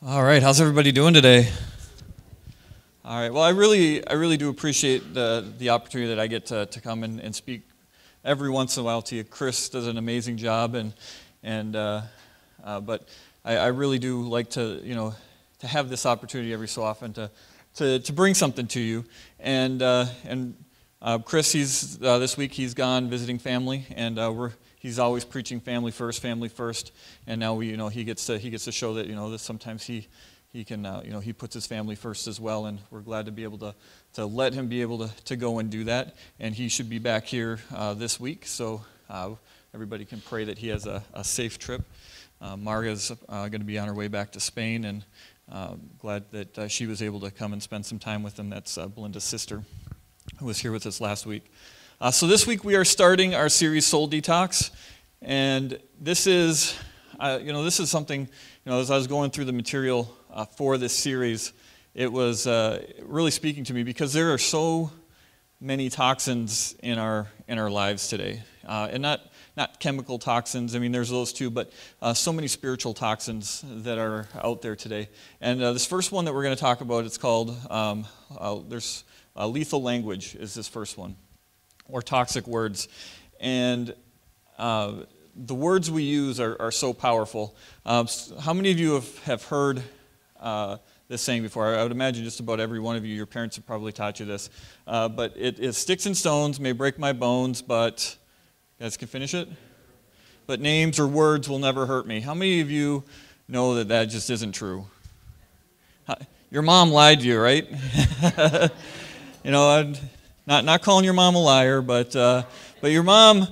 All right, how's everybody doing today? All right, well, I really do appreciate the opportunity that I get to come and speak every once in a while to you. Chris does an amazing job, but I really do like to have this opportunity every so often to bring something to you. And Chris, this week he's gone visiting family, and he's always preaching family first, and now he gets to show that that sometimes he can he puts his family first as well, and we're glad to be able to let him be able to go and do that. And he should be back here this week, so everybody can pray that he has a safe trip. Marga's going to be on her way back to Spain, and glad that she was able to come and spend some time with him. That's Belinda's sister, who was here with us last week. So this week we are starting our series Soul Detox, and this is something, as I was going through the material for this series, it was really speaking to me because there are so many toxins in our lives today, and not chemical toxins. I mean, there's those too, but so many spiritual toxins that are out there today. And this first one that we're going to talk about, it's called lethal language is this first one, or toxic words. And the words we use are so powerful. How many of you have heard this saying before? I would imagine just about every one of you, your parents have probably taught you this. But it sticks and stones may break my bones, but, you guys can finish it? But names or words will never hurt me. How many of you know that just isn't true? Your mom lied to you, right? I'm not calling your mom a liar, but your mom,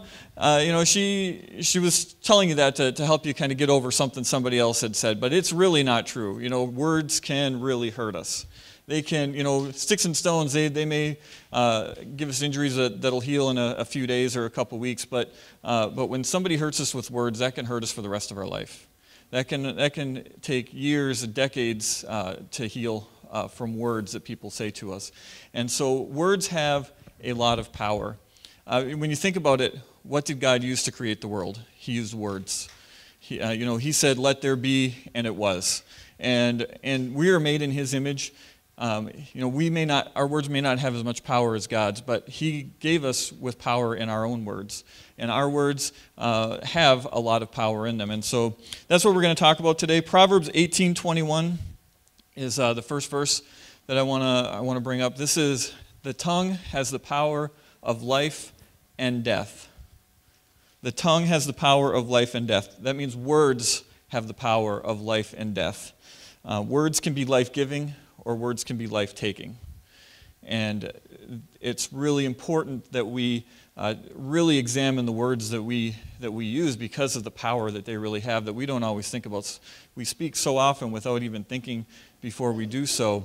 she was telling you that to help you kind of get over something somebody else had said, but it's really not true. Words can really hurt us. They can, sticks and stones, they may give us injuries that'll heal in a few days or a couple weeks, but when somebody hurts us with words, that can hurt us for the rest of our life. That can take years and decades to heal from words that people say to us. And so words have a lot of power. When you think about it, what did God use to create the world? He used words. He said, "Let there be," and it was. And we are made in His image. Our words may not have as much power as God's, but He gave us with power in our own words. And our words have a lot of power in them. And so that's what we're going to talk about today. Proverbs 18:21 is the first verse that I want to bring up. This is, "The tongue has the power of life and death." The tongue has the power of life and death. That means words have the power of life and death. Words can be life-giving, or words can be life-taking. And it's really important that we really examine the words that we use because of the power that they really have that we don't always think about. We speak so often without even thinking before we do so,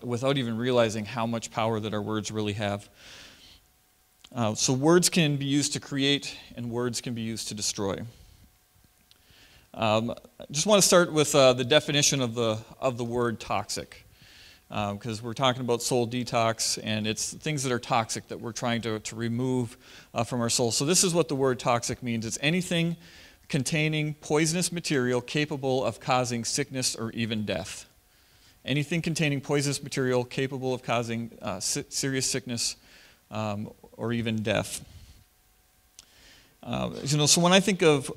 without even realizing how much power that our words really have. So words can be used to create, and words can be used to destroy. I just want to start with the definition of the word toxic, because we're talking about soul detox, and it's things that are toxic that we're trying to remove from our soul. So this is what the word toxic means. It's anything containing poisonous material capable of causing sickness or even death. Anything containing poisonous material capable of causing serious sickness or even death. So when I think of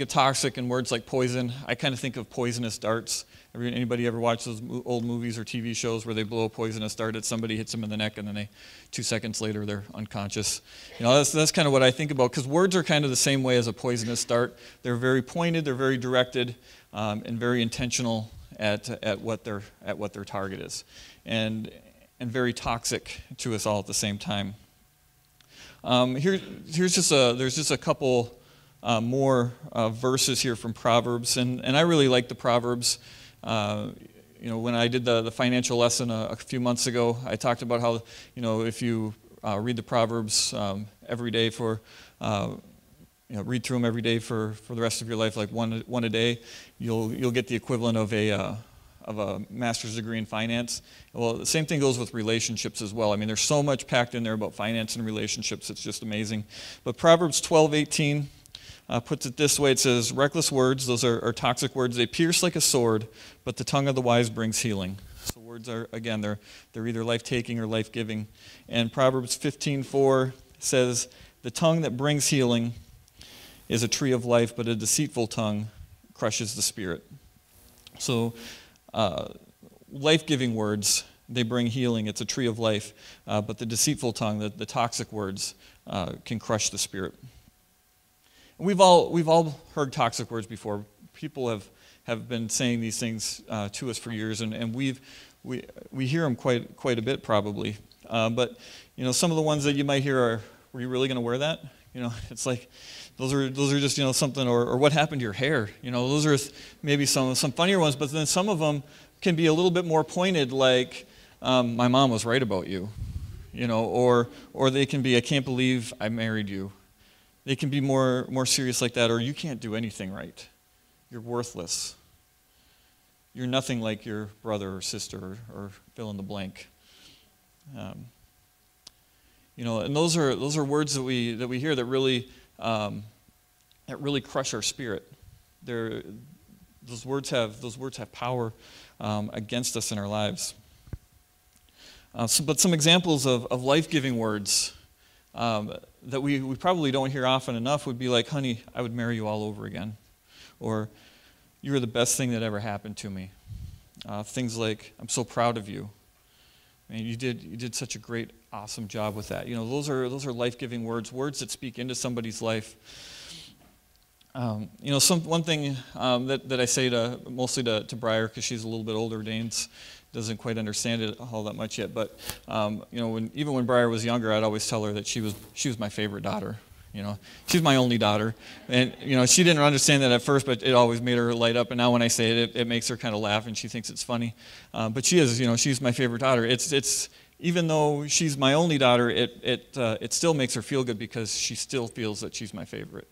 toxic and words like poison, I kind of think of poisonous darts. Anybody ever watch those old movies or TV shows where they blow a poisonous dart at somebody, hits them in the neck, and then 2 seconds later they're unconscious? That's kind of what I think about, because words are kind of the same way as a poisonous dart. They're very pointed, they're very directed, and very intentional at what their target is, and very toxic to us all at the same time. There's just a couple more verses here from Proverbs, and I really like the Proverbs. When I did the financial lesson a few months ago, I talked about how if you read the Proverbs every day read through them every day for the rest of your life, like one a day, you'll get the equivalent of a master's degree in finance. Well, the same thing goes with relationships as well. I mean, there's so much packed in there about finance and relationships. It's just amazing. But Proverbs 12:18, puts it this way. It says, reckless words, those are toxic words. They pierce like a sword, but the tongue of the wise brings healing. So words are, again, they're either life-taking or life-giving. And Proverbs 15:4 says, the tongue that brings healing is a tree of life, but a deceitful tongue crushes the spirit. So life-giving words, they bring healing. It's a tree of life. But the deceitful tongue, the toxic words, can crush the spirit. And we've all heard toxic words before. People have been saying these things to us for years, and we hear them quite a bit probably. But some of the ones that you might hear are, "Were you really going to wear that?" It's like those are just something, or "What happened to your hair?" Those are maybe some funnier ones. But then some of them can be a little bit more pointed, like, "My mom was right about you," or they can be, "I can't believe I married you." They can be more serious like that, or "You can't do anything right. You're worthless. You're nothing like your brother or sister," or fill in the blank. And those are words that we hear that really crush our spirit. Those words have power against us in our lives. But some examples of life-giving words that we probably don't hear often enough would be like, "Honey, I would marry you all over again," or "You are the best thing that ever happened to me." Things like, "I'm so proud of you. Man, you did such a great, awesome job with that." Those are life-giving words that speak into somebody's life. One thing that I say mostly to Briar, because she's a little bit older. Dane's doesn't quite understand it all that much yet. But even when Briar was younger, I'd always tell her that she was my favorite daughter. She's my only daughter, and she didn't understand that at first, but it always made her light up. And now when I say it, it makes her kind of laugh, and she thinks it's funny. But she is, she's my favorite daughter. It's even though she's my only daughter, it still makes her feel good because she still feels that she's my favorite.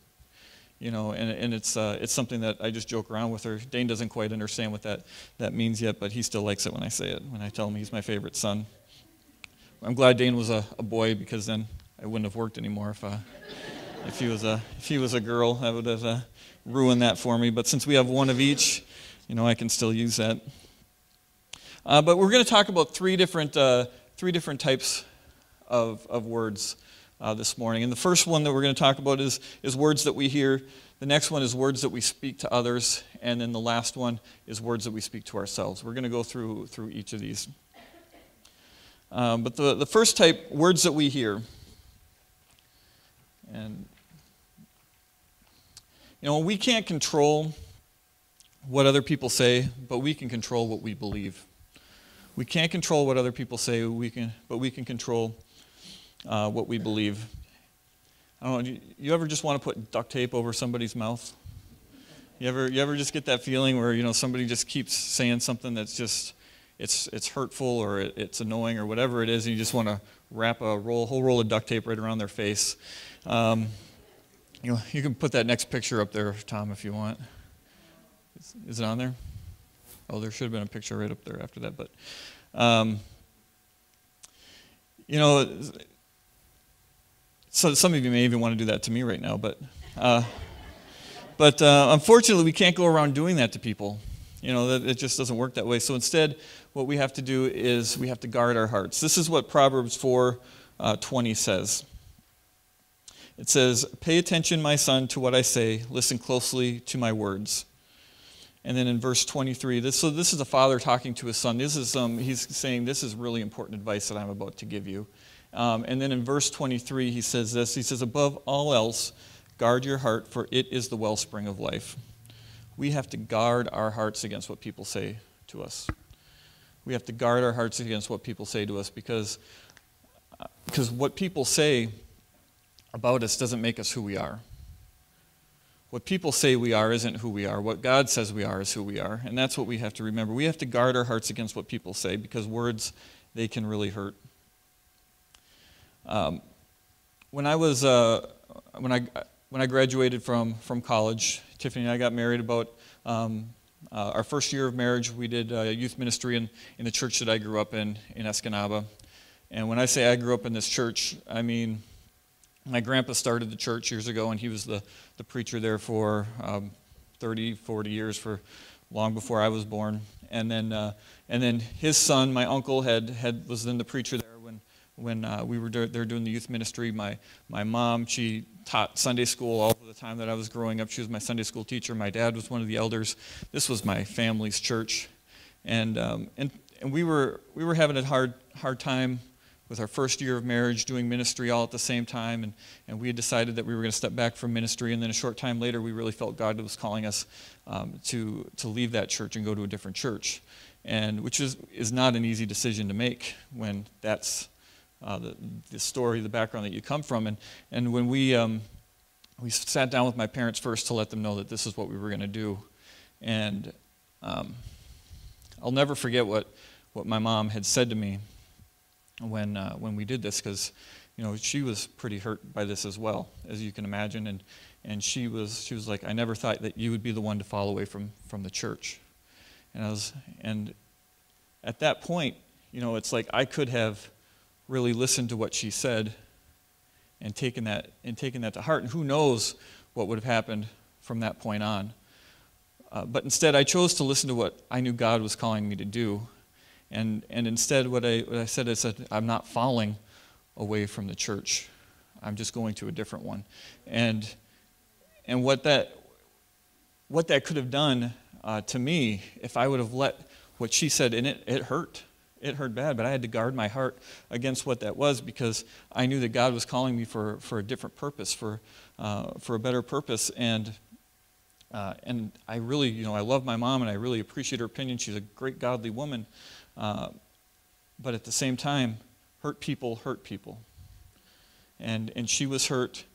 And it's something that I just joke around with her. Dane doesn't quite understand what that means yet, but he still likes it when I say it, when I tell him he's my favorite son. I'm glad Dane was a boy, because then I wouldn't have worked anymore if he was a girl. That would have ruined that for me. But since we have one of each, I can still use that. But we're going to talk about three different types of words this morning. And the first one that we're going to talk about is words that we hear. The next one is words that we speak to others. And then the last one is words that we speak to ourselves. We're going to go through each of these. But the first type, words that we hear. And we can't control what other people say, but we can control what we believe. We can't control what other people say, but we can control what we believe. I don't know, you ever just want to put duct tape over somebody's mouth? You ever just get that feeling where somebody just keeps saying something that's just it's hurtful, or it's annoying, or whatever it is, and you just want to wrap a whole roll of duct tape right around their face. You can put that next picture up there, Tom, if you want. Is it on there? Oh, there should have been a picture right up there after that. But, so some of you may even want to do that to me right now. But unfortunately, we can't go around doing that to people. It just doesn't work that way. So instead, what we have to do is we have to guard our hearts. This is what Proverbs 4:20 says. It says, "Pay attention, my son, to what I say. Listen closely to my words." And then in verse 23, this is a father talking to his son. He's saying, this is really important advice that I'm about to give you. And then in verse 23, he says this. He says, "Above all else, guard your heart, for it is the wellspring of life." We have to guard our hearts against what people say to us. We have to guard our hearts against what people say to us, because what people say about us doesn't make us who we are. What people say we are isn't who we are. What God says we are is who we are. And that's what we have to remember. We have to guard our hearts against what people say, because words, they can really hurt. When I graduated from college, Tiffany and I got married about our first year of marriage. We did youth ministry in the church that I grew up in Escanaba. And when I say I grew up in this church, I mean My grandpa started the church years ago, and he was the preacher there for 30, 40 years, for long before I was born. And then his son, my uncle, was then the preacher there when we were there doing the youth ministry. My mom, she taught Sunday school all the time that I was growing up. She was my Sunday school teacher. My dad was one of the elders. This was my family's church, and we were having a hard time with our first year of marriage, doing ministry all at the same time, and we had decided that we were going to step back from ministry, and then a short time later, we really felt God was calling us to leave that church and go to a different church, and which is not an easy decision to make when that's the story, the background that you come from, and when we sat down with my parents first to let them know that this is what we were going to do, and I'll never forget what my mom had said to me when we did this, because she was pretty hurt by this as well, as you can imagine, and she was like, I never thought that you would be the one to fall away from the church. And at that point, it's like I could have really listened to what she said and taken that to heart, and who knows what would have happened from that point on. But instead, I chose to listen to what I knew God was calling me to do. And instead, what I said, I'm not falling away from the church. I'm just going to a different one. And what that could have done to me, if I would have let what she said, and it hurt. It hurt bad, but I had to guard my heart against what that was, because I knew that God was calling me for a different purpose, for a better purpose. And I really, I love my mom, and I really appreciate her opinion. She's a great godly woman. But at the same time, hurt people hurt people, and she was hurt,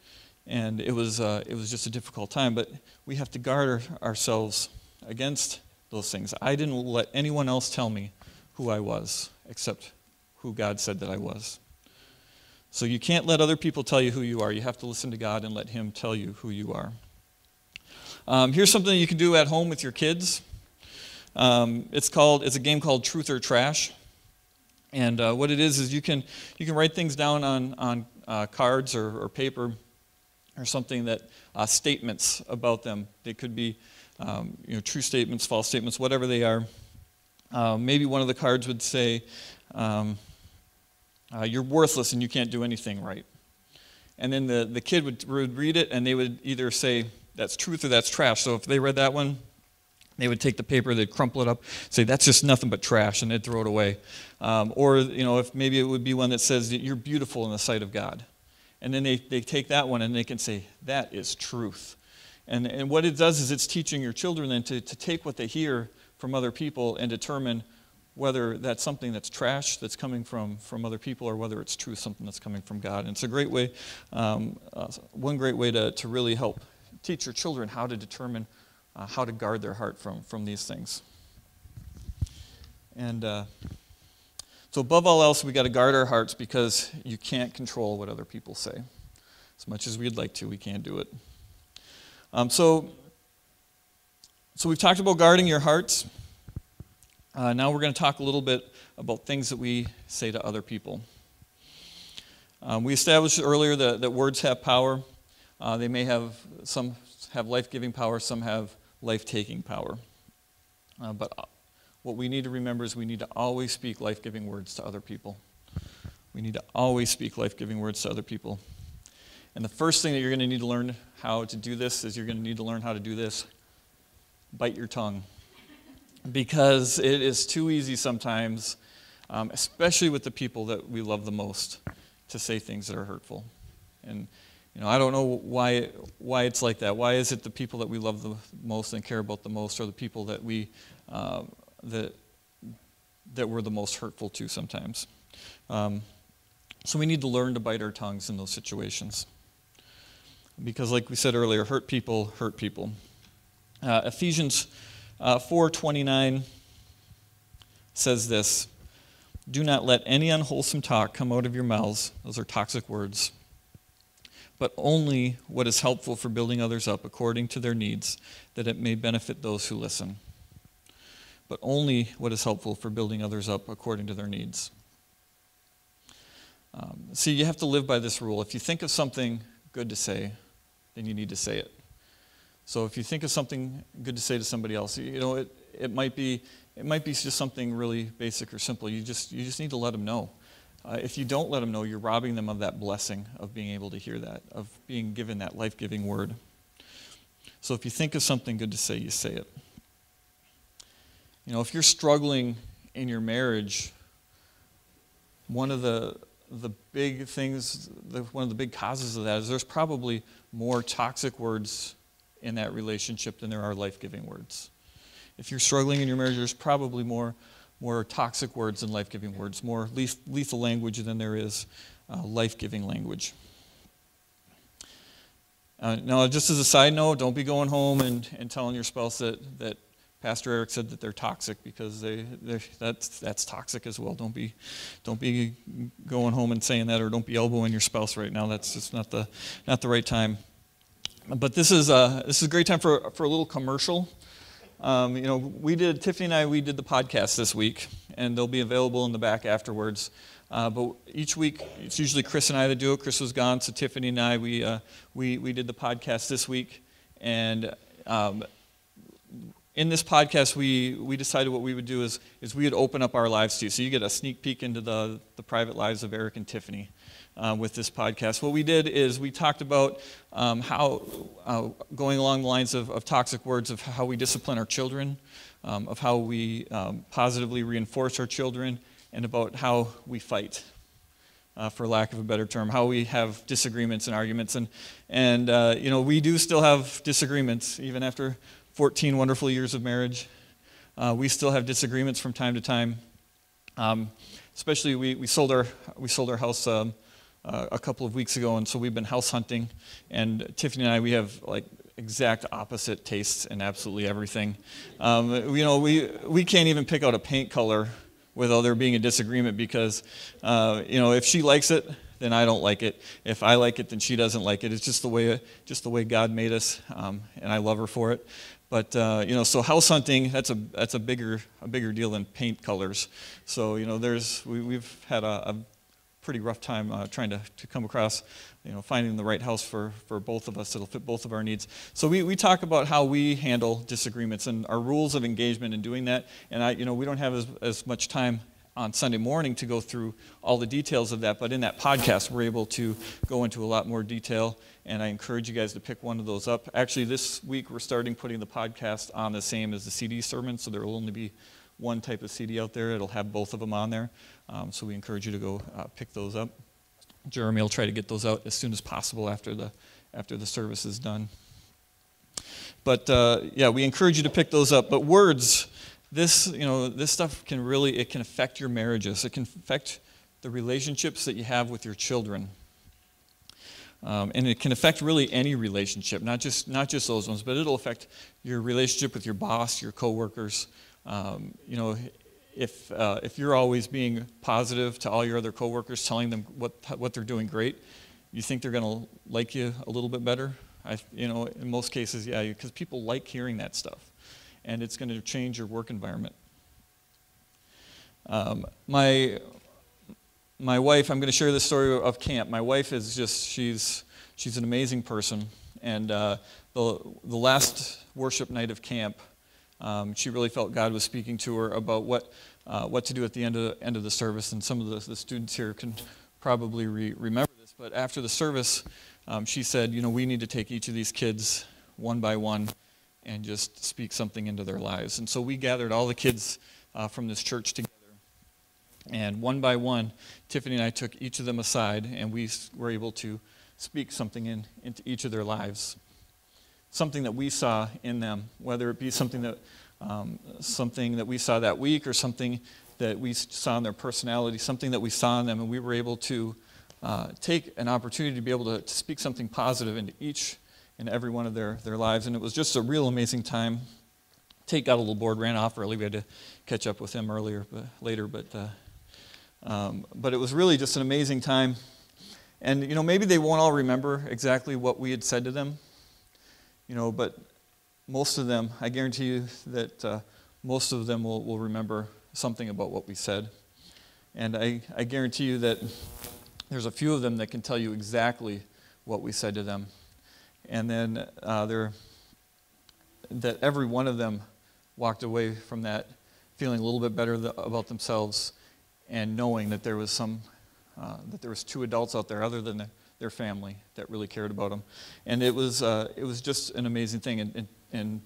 and it was just a difficult time. But we have to guard ourselves against those things. I didn't let anyone else tell me who I was, except who God said that I was. So you can't let other people tell you who you are. You have to listen to God and let Him tell you who you are. Here's something you can do at home with your kids. It's a game called Truth or Trash, and what it is you can write things down on cards or paper or something, that statements about them. They could be true statements, false statements, whatever they are. Maybe one of the cards would say, "You're worthless and you can't do anything right," and then the kid would read it, and they would either say that's truth or that's trash. So if they read that one, they would take the paper, they'd crumple it up, say, that's just nothing but trash, and they'd throw it away. Or, if maybe it would be one that says that you're beautiful in the sight of God. And then they take that one and they can say, that is truth. And what it does is it's teaching your children then to take what they hear from other people and determine whether that's something that's trash that's coming from other people, or whether it's truth, something that's coming from God. And it's a great way, one great way to really help teach your children how to determine how to guard their heart from these things. And so above all else, we got to guard our hearts, because you can't control what other people say. As much as we'd like to, we can't do it. So we've talked about guarding your hearts. Now we're going to talk a little bit about things that we say to other people. We established earlier that words have power. Some have life-giving power, some have life-taking power. But what we need to remember is we need to always speak life-giving words to other people. We need to always speak life-giving words to other people. And the first thing that you're going to need to learn how to do this is bite your tongue. Because it is too easy sometimes, especially with the people that we love the most, to say things that are hurtful. And I don't know why it's like that. Why is it the people that we love the most and care about the most are the people that that we're the most hurtful to sometimes? So we need to learn to bite our tongues in those situations. Because like we said earlier, hurt people hurt people. Ephesians 4:29 says this: "Do not let any unwholesome talk come out of your mouths," those are toxic words, "but only what is helpful for building others up according to their needs, that it may benefit those who listen." But only what is helpful for building others up according to their needs. See, you have to live by this rule. If you think of something good to say, then you need to say it. So if you think of something good to say to somebody else, it might be just something really basic or simple. You just need to let them know. If you don't let them know, you're robbing them of that blessing of being able to hear that, of being given that life-giving word. So if you think of something good to say, you say it. If you're struggling in your marriage, one of the big things, one of the big causes of that is there's probably more toxic words in that relationship than there are life-giving words. If you're struggling in your marriage, there's probably more toxic words than life-giving words, more lethal language than there is life-giving language. Now, just as a side note, don't be going home and telling your spouse that Pastor Eric said that they're toxic, because that's toxic as well. Don't be going home and saying that, or don't be elbowing your spouse right now. That's just not the right time. But this is a great time for a little commercial. Tiffany and I did the podcast this week, and they'll be available in the back afterwards. But each week, it's usually Chris and I that do it. Chris was gone, so Tiffany and I, we did the podcast this week. And in this podcast, we decided what we would do is we would open up our lives to you. So you get a sneak peek into the private lives of Eric and Tiffany with this podcast. What we did is we talked about how, going along the lines of toxic words, of how we discipline our children, of how we positively reinforce our children, and about how we fight, for lack of a better term, how we have disagreements and arguments. And we do still have disagreements, even after 14 wonderful years of marriage. We still have disagreements from time to time. Especially, we sold our house a couple of weeks ago, and so we've been house hunting. And Tiffany and I, we have like exact opposite tastes in absolutely everything. We can't even pick out a paint color without there being a disagreement, because if she likes it, then I don't like it. If I like it, then she doesn't like it. It's just the way God made us, and I love her for it. But so house hunting, that's a bigger deal than paint colors. So we've had a pretty rough time trying to come across, finding the right house for both of us that'll fit both of our needs. So we talk about how we handle disagreements and our rules of engagement in doing that. And we don't have as much time on Sunday morning to go through all the details of that, but in that podcast we're able to go into a lot more detail, and I encourage you guys to pick one of those up. Actually, this week we're starting putting the podcast on the same as the CD sermon, so there will only be one type of CD out there. It'll have both of them on there, so we encourage you to go pick those up. Jeremy will try to get those out as soon as possible after the service is done. But we encourage you to pick those up. But words, this stuff can affect your marriages. It can affect the relationships that you have with your children, and it can affect really any relationship, not just those ones, but it'll affect your relationship with your boss, your coworkers. If you're always being positive to all your other coworkers, telling them what they're doing great, you think they're going to like you a little bit better? In most cases, yeah, because people like hearing that stuff, and it's going to change your work environment. My wife, I'm going to share this story of camp. My wife is she's an amazing person, and the last worship night of camp, she really felt God was speaking to her about what to do at the end of the service, and some of the students here can probably remember this. But after the service, she said, we need to take each of these kids one by one and just speak something into their lives. And so we gathered all the kids from this church together, and one by one, Tiffany and I took each of them aside, and we were able to speak something into each of their lives. Something that we saw in them, whether it be something that we saw that week, or something that we saw in their personality, something that we saw in them, and we were able to take an opportunity to be able to speak something positive into each and every one of their lives. And it was just a real amazing time. Tate got a little bored, ran off early. We had to catch up with him later, but it was really just an amazing time. And maybe they won't all remember exactly what we had said to them, but most of them, I guarantee you that most of them will remember something about what we said. And I guarantee you that there's a few of them that can tell you exactly what we said to them. And then that every one of them walked away from that feeling a little bit better about themselves and knowing that there was two adults out there other than their family that really cared about them. And it was just an amazing thing. And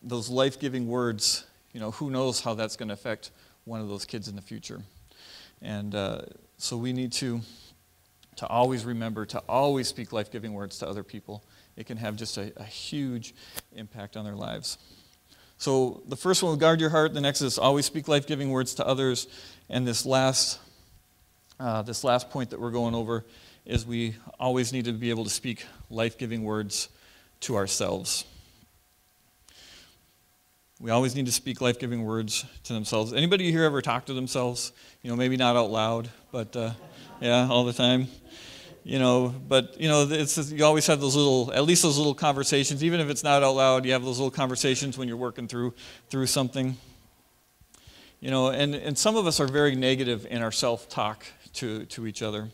those life-giving words, who knows how that's going to affect one of those kids in the future. And so we need to always remember to always speak life-giving words to other people. It can have just a huge impact on their lives. So the first one, guard your heart. The next is always speak life-giving words to others. And this last point that we're going over is we always need to be able to speak life-giving words to ourselves. We always need to speak life-giving words to themselves. Anybody here ever talk to themselves? Maybe not out loud, but yeah, all the time. But it's you always have those little conversations, even if it's not out loud. You have those little conversations when you're working through something. And some of us are very negative in our self-talk to each other.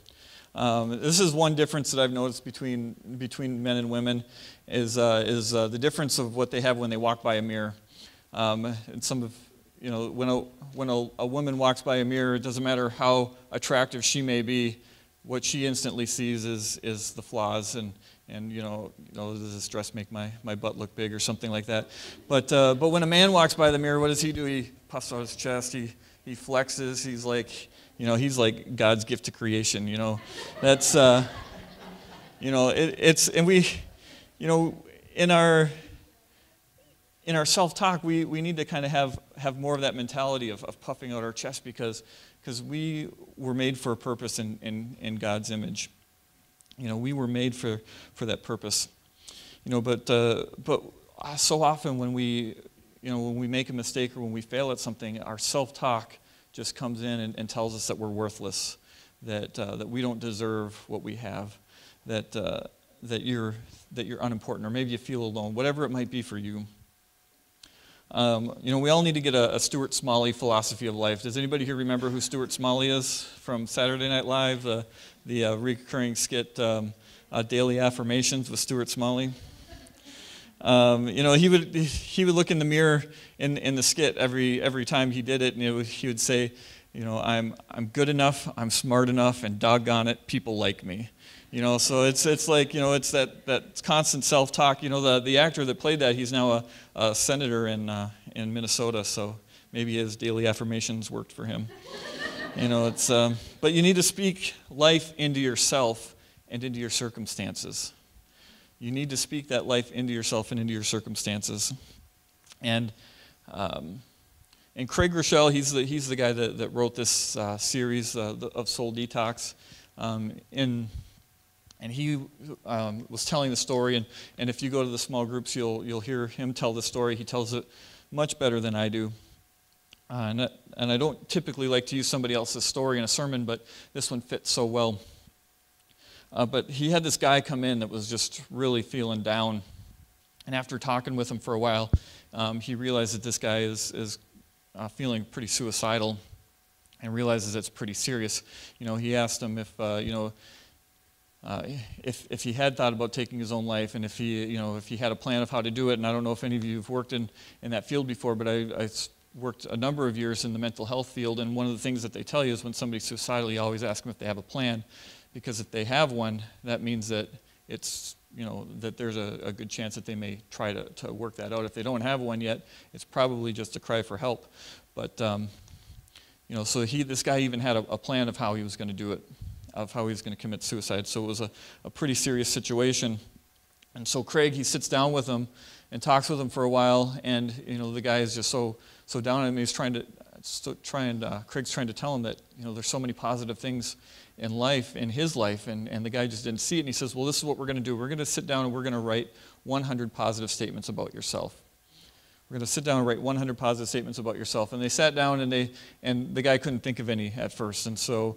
This is one difference that I've noticed between men and women is the difference of what they have when they walk by a mirror. And when a woman walks by a mirror, it doesn't matter how attractive she may be, what she instantly sees is the flaws and does this dress make my butt look big or something like that. But when a man walks by the mirror, what does he do? He puffs out his chest, he flexes, he's like God's gift to creation. That's it's and we in our self-talk, we need to kind of have more of that mentality of puffing out our chest because we were made for a purpose in God's image. We were made for that purpose. But so often when we make a mistake or when we fail at something, our self-talk just comes in and tells us that we're worthless, that we don't deserve what we have, that you're unimportant, or maybe you feel alone, whatever it might be for you. We all need to get a Stuart Smalley philosophy of life. Does anybody here remember who Stuart Smalley is from Saturday Night Live, the recurring skit Daily Affirmations with Stuart Smalley? He would look in the mirror in the skit every time he did it, and he would say, I'm good enough, I'm smart enough, and doggone it, people like me. So it's like, it's that constant self-talk. The actor that played that, he's now a senator in Minnesota, so maybe his daily affirmations worked for him. But you need to speak life into yourself and into your circumstances. You need to speak that life into yourself and into your circumstances. And Craig Rochelle, he's the guy that wrote this series of Soul Detox. And he was telling the story, and if you go to the small groups, you'll hear him tell the story. He tells it much better than I do. And I don't typically like to use somebody else's story in a sermon, but this one fits so well. But he had this guy come in that was just really feeling down. And after talking with him for a while, he realized that this guy is feeling pretty suicidal and realizes it's pretty serious. He asked him if he had thought about taking his own life, and if he had a plan of how to do it. And I don't know if any of you have worked in that field before, but I worked a number of years in the mental health field, and one of the things that they tell you is when somebody's suicidal, you always ask them if they have a plan, because if they have one, that means that it's that there's a good chance that they may try to work that out. If they don't have one yet, it's probably just a cry for help. But so this guy even had a plan of how he was going to do it, of how he was going to commit suicide. So it was a pretty serious situation. And so Craig, he sits down with him and talks with him for a while, and the guy is just so down on him. He's Craig's trying to tell him that there's so many positive things in his life, and the guy just didn't see it. And he says, well, this is what we're going to do. We're going to sit down and we're going to write 100 positive statements about yourself. We're going to sit down and write 100 positive statements about yourself. And they sat down, and the guy couldn't think of any at first. And so,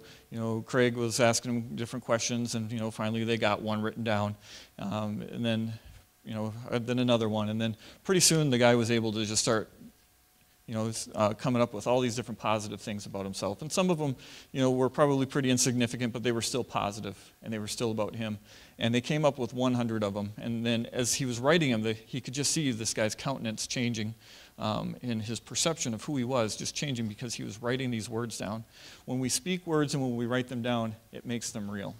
Craig was asking him different questions, and finally they got one written down, and then another one, and then pretty soon the guy was able to just start, coming up with all these different positive things about himself. And some of them, were probably pretty insignificant, but they were still positive, and they were still about him. And they came up with 100 of them. And then as he was writing them, he could just see this guy's countenance changing, and his perception of who he was just changing because he was writing these words down. When we speak words and when we write them down, it makes them real.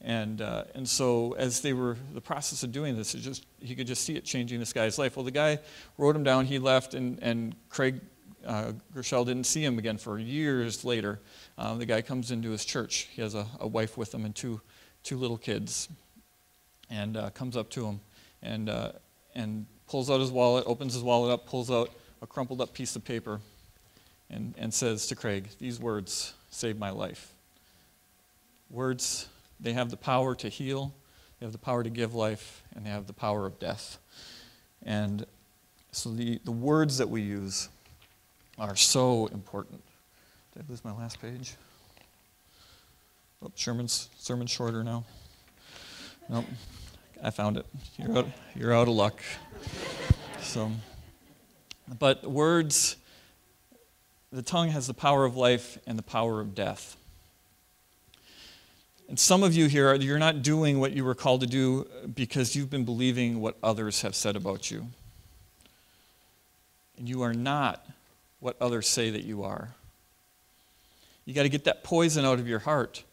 And so as they were the process of doing this, he could just see it changing this guy's life. Well, the guy wrote him down. He left, and Craig Gershell didn't see him again for years later. The guy comes into his church. He has a wife with him and two little kids, and comes up to him and pulls out his wallet, opens his wallet up, pulls out a crumpled up piece of paper, and says to Craig, "These words saved my life." Words, they have the power to heal, they have the power to give life, and they have the power of death. And so the words that we use are so important. Did I lose my last page? Oh, sermon's shorter now. Nope, I found it. You're out of luck. So, but words, the tongue has the power of life and the power of death. And some of you here, you're not doing what you were called to do because you've been believing what others have said about you. And you are not what others say that you are. You got to get that poison out of your heart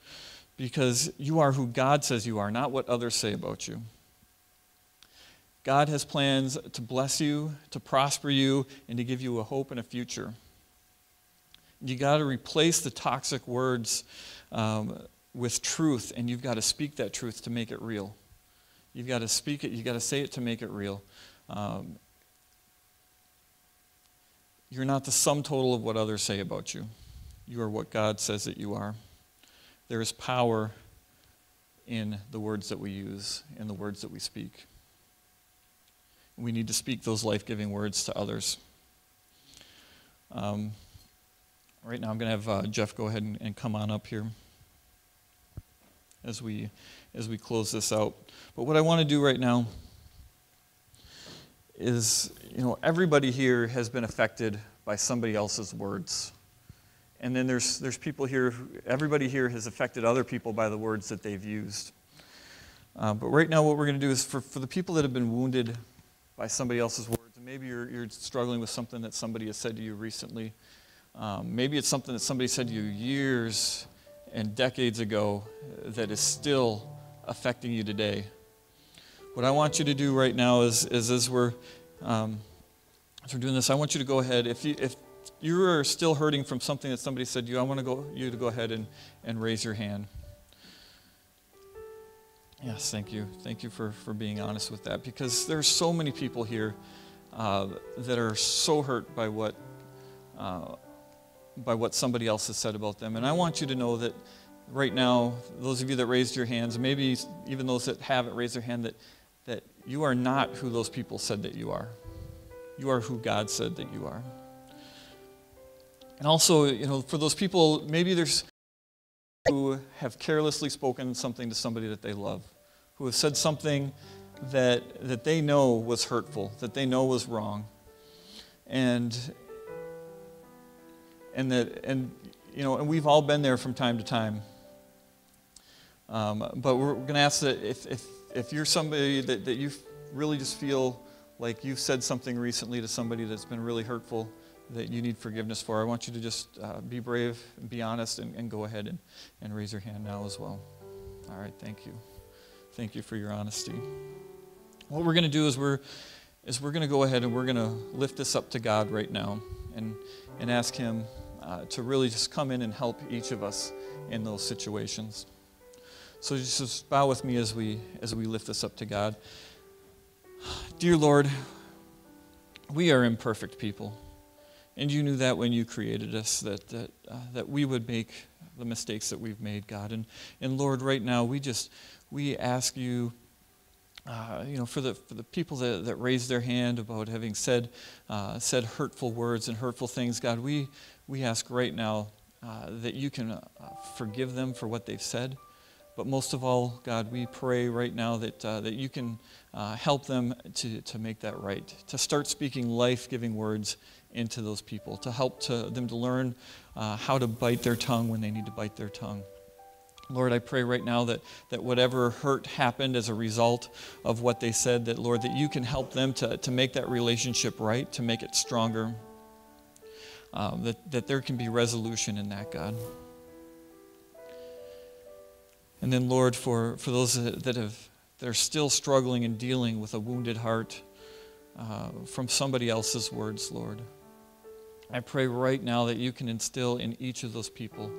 because you are who God says you are, not what others say about you. God has plans to bless you, to prosper you, and to give you a hope and a future. You got to replace the toxic words with truth, and you've got to speak that truth to make it real. You've got to speak it, you've got to say it to make it real. You're not the sum total of what others say about you. You are what God says that you are. There is power in the words that we use, in the words that we speak. We need to speak those life-giving words to others. Right now I'm going to have Jeff go ahead and come on up here as we close this out. But what I want to do right now is, everybody here has been affected by somebody else's words. And then there's people here, everybody here has affected other people by the words that they've used. But right now what we're going to do is for the people that have been wounded by somebody else's words, and maybe you're struggling with something that somebody has said to you recently. Maybe it's something that somebody said to you years and decades ago that is still affecting you today. What I want you to do right now is as we're doing this, I want you to go ahead. If you are still hurting from something that somebody said to you, I want you to go ahead and raise your hand. Yes, thank you. Thank you for being honest with that, because there are so many people here that are so hurt by what somebody else has said about them. And I want you to know that right now, those of you that raised your hands, maybe even those that haven't raised their hand, that you are not who those people said that you are. You are who God said that you are. And also, for those people, maybe there's who have carelessly spoken something to somebody that they love, who have said something that they know was hurtful, that they know was wrong. And we've all been there from time to time. But we're going to ask that if you're somebody that you really just feel like you've said something recently to somebody that's been really hurtful that you need forgiveness for, I want you to just be brave, and be honest, and go ahead and raise your hand now as well. All right, thank you. Thank you for your honesty. What we're going to do is we're going to go ahead and we're going to lift this up to God right now and ask Him to really just come in and help each of us in those situations. So just bow with me as we lift this up to God. Dear Lord, we are imperfect people, and you knew that when you created us, that we would make the mistakes that we've made, God. And Lord, right now we ask you, for the people that raised their hand about having said hurtful words and hurtful things, God, we ask right now that you can forgive them for what they've said. But most of all, God, we pray right now that you can help them to make that right, to start speaking life-giving words into those people, to help them to learn how to bite their tongue when they need to bite their tongue. Lord, I pray right now that whatever hurt happened as a result of what they said, that, Lord, that you can help them to make that relationship right, to make it stronger, that there can be resolution in that, God. And then, Lord, for those that are still struggling and dealing with a wounded heart from somebody else's words, Lord, I pray right now that you can instill in each of those people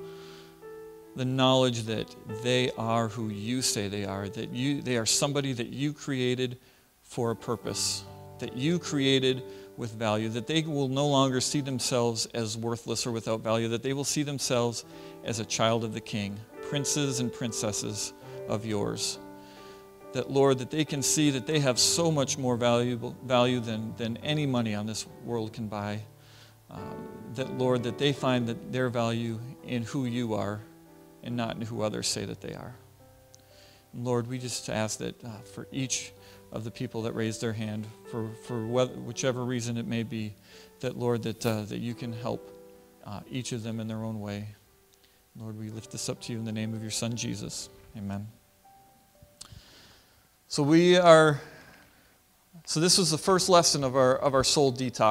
the knowledge that they are who you say they are, that they are somebody that you created for a purpose, that you created with value, that they will no longer see themselves as worthless or without value, that they will see themselves as a child of the King, princes and princesses of yours. That, Lord, that they can see that they have so much more value than any money on this world can buy. That, Lord, that they find that their value in who you are and not in who others say that they are. And Lord, we just ask that for each of the people that raised their hand, for whichever reason it may be, that, Lord, that you can help each of them in their own way. Lord, we lift this up to you in the name of your Son, Jesus. Amen. So this was the first lesson of our soul detox.